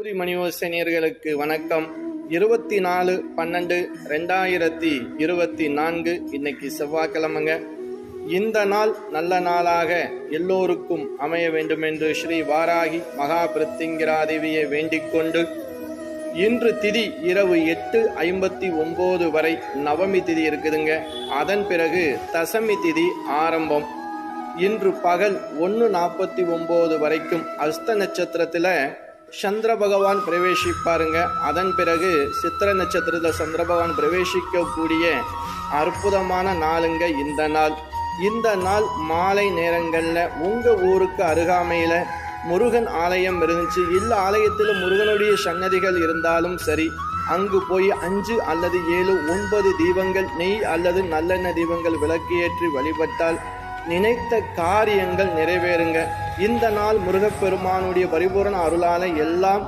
கஸ்தூரி மணியோசனியர்களுக்கு வணக்கம். 24/12/2024 இன்னைக்கு செவ்வாய்க்கிழமைங்க. இந்த நாள் நல்ல நாளாக எல்லோருக்கும் அமைய வேண்டும் என்று ஸ்ரீ வாராகி மகா பிருத்திங்கிரா தேவியை வேண்டிக் கொண்டு, இன்று திதி இரவு 8:59 வரை நவமி திதி இருக்குதுங்க. அதன் பிறகு தசமி திதி ஆரம்பம். இன்று பகல் 1:49 வரைக்கும் அஸ்த நட்சத்திரத்தில் சந்திர பகவான் பிரவேசிப்பாருங்க. அதன் பிறகு சித்திர நட்சத்திரத்தில் சந்திர பகவான் பிரவேசிக்கக்கூடிய அற்புதமான நாளுங்க இந்த நாள். இந்த நாள் மாலை நேரங்களில் உங்கள் ஊருக்கு அருகாமையில் முருகன் ஆலயம் இருந்துச்சு, இல்லை ஆலயத்தில் முருகனுடைய சன்னதிகள் இருந்தாலும் சரி, அங்கு போய் 5 அல்லது 7 9 தீபங்கள் நெய் அல்லது நல்லெண்ணெய் தீபங்கள் விளக்கு ஏற்றி வழிபட்டால் நினைத்த காரியங்கள் நிறைவேறுங்க. இந்த நாள் முருகப்பெருமானுடைய பரிபூரண அருளால எல்லாம்